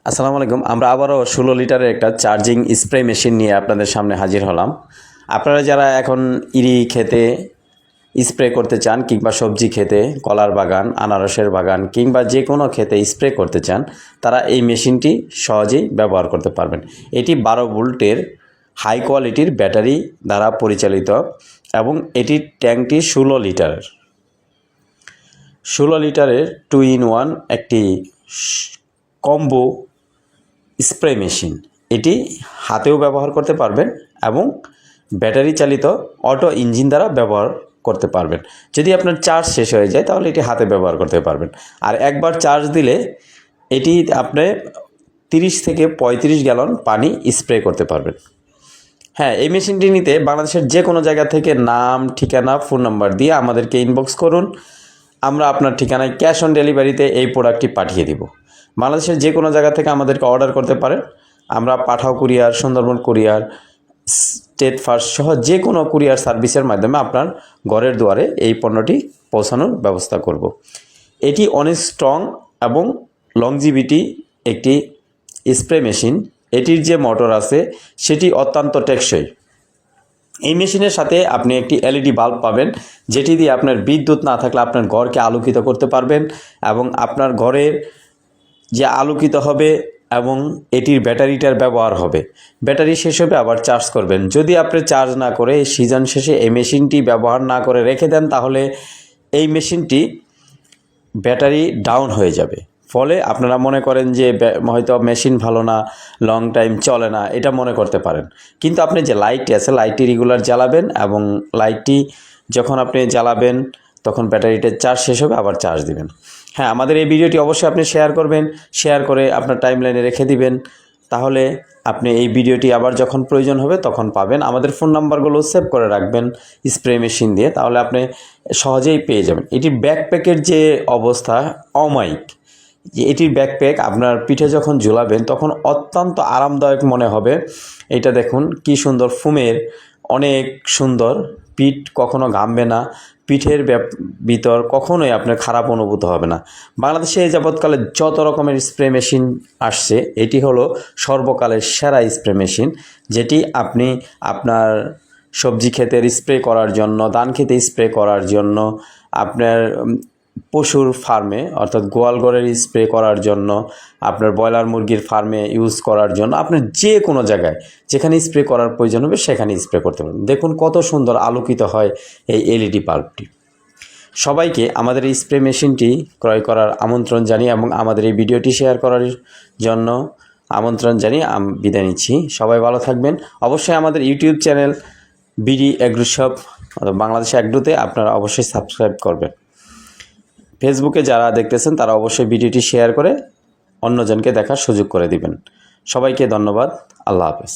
আসসালামু আলাইকুম। আমরা আবারও 16 লিটারের একটা চার্জিং স্প্রে মেশিন নিয়ে আপনাদের সামনে হাজির হলাম। আপনারা যারা এখন ইরি খেতে স্প্রে করতে চান কিংবা সবজি খেতে, কলার বাগান, আনারসের বাগান কিংবা যে কোনো খেতে স্প্রে করতে চান, তারা এই মেশিনটি সহজেই ব্যবহার করতে পারবেন। এটি 12 ভোল্টের হাই কোয়ালিটির ব্যাটারি দ্বারা পরিচালিত এবং এটির ট্যাঙ্কটি 16 লিটারের। 16 লিটারের 2-in-1 একটি কম্বো স্প্রে মেশিন। এটি হাতেও ব্যবহার করতে পারবেন এবং ব্যাটারি চালিত অটো ইঞ্জিন দ্বারা ব্যবহার করতে পারবেন। যদি আপনার চার্জ শেষ হয়ে যায় তাহলে এটি হাতে ব্যবহার করতে পারবেন। আর একবার চার্জ দিলে এটি আপনি 30 থেকে 35 গ্যালন পানি স্প্রে করতে পারবেন। হ্যাঁ, এই মেশিনটি নিতে বাংলাদেশের যে কোনো জায়গা থেকে নাম, ঠিকানা, ফোন নাম্বার দিয়ে আমাদেরকে ইনবক্স করুন। আমরা আপনার ঠিকানায় ক্যাশ অন ডেলিভারিতে এই প্রোডাক্টটি পাঠিয়ে দিব। বাংলাদেশের যে কোনো জায়গা থেকে আমাদেরকে অর্ডার করতে পারেন। আমরা Pathao courier, Sundarban courier, steadfast সহ যে কোনো কুরিয়ার সার্ভিসের মাধ্যমে আপনার ঘরের দুয়ারে এই পণ্যটি পৌঁছানোর ব্যবস্থা করব। এটি অনেক স্ট্রং এবং লংজিভিটি একটি স্প্রে মেশিন। এটির যে মোটর আছে সেটি অত্যন্ত টেকসই। এই মেশিনের সাথে আপনি একটি এলইডি বাল্ব পাবেন, যেটি দিয়ে আপনার বিদ্যুৎ না থাকলে আপনার ঘরকে আলোকিত করতে পারবেন এবং আপনার ঘরের যে আলোকিত হবে এবং এটির ব্যাটারিটার ব্যবহার হবে। ব্যাটারি শেষ হবে আবার চার্জ করবেন। যদি আপনি চার্জ না করে সিজন শেষে এই মেশিনটি ব্যবহার না করে রেখে দেন তাহলে এই মেশিনটি ব্যাটারি ডাউন হয়ে যাবে। ফলে আপনারা মনে করেন যে হয়তো মেশিন ভালো না, লং টাইম চলে না, এটা মনে করতে পারেন। কিন্তু আপনি যে লাইটটি আছে লাইটটি রেগুলার জ্বালাবেন এবং লাইটটি যখন আপনি জ্বালাবেন তখন ব্যাটারিটা চার্জ শেষ হবে আবার চার্জ দিবেন। হ্যাঁ, আমাদের এই ভিডিওটি অবশ্যই আপনি শেয়ার করবেন, শেয়ার করে আপনার টাইমলাইনে রেখে দিবেন। তাহলে আপনি এই ভিডিওটি আবার যখন প্রয়োজন হবে তখন পাবেন। আমাদের ফোন নাম্বারগুলো সেভ করে রাখবেন স্প্রে মেশিন দিয়ে, তাহলে আপনি সহজেই পেয়ে যাবেন। এটির ব্যাকপ্যাকের যে অবস্থা অমায়িক। যে এটির ব্যাকপ্যাক আপনার পিঠে যখন ঝুলাবেন তখন অত্যন্ত আরামদায়ক মনে হবে। এটা দেখুন কি সুন্দর ফোমের, অনেক সুন্দর। পিঠ কখনো ঘামবে না, পিঠের ভিতর কখনোই আপনার খারাপ অনুভূত হবে না। বাংলাদেশে এই যাবৎকালে যত রকমের স্প্রে মেশিন আসছে, এটি হলো সর্বকালের সেরা স্প্রে মেশিন, যেটি আপনি আপনার সবজি ক্ষেতের স্প্রে করার জন্য, ধান খেতে স্প্রে করার জন্য, আপনার পশুর ফার্মে অর্থাৎ গোয়ালঘরের স্প্রে করার জন্য, আপনার ব্রয়লার মুরগির ফার্মে ইউজ করার জন্য, আপনার যে কোনো জায়গায় যেখানে স্প্রে করার প্রয়োজন হবে সেখানে স্প্রে করতে পারবেন। দেখুন কত সুন্দর আলোকিত হয় এই এলইডি বাল্বটি। সবাইকে আমাদের এই স্প্রে মেশিনটি ক্রয় করার আমন্ত্রণ জানিয়ে এবং আমাদের এই ভিডিওটি শেয়ার করার জন্য আমন্ত্রণ জানিয়ে বিদায় নিচ্ছি। সবাই ভালো থাকবেন। অবশ্যই আমাদের YouTube channel BD agro shop Bangladesh এগ্রোতে আপনারা অবশ্যই সাবস্ক্রাইব করবেন। ফেসবুকে যারা দেখতেছেন তারা অবশ্যই ভিডিওটি শেয়ার করে অন্যজনকে দেখার সুযোগ করে দিবেন। সবাইকে ধন্যবাদ। আল্লাহ হাফেজ।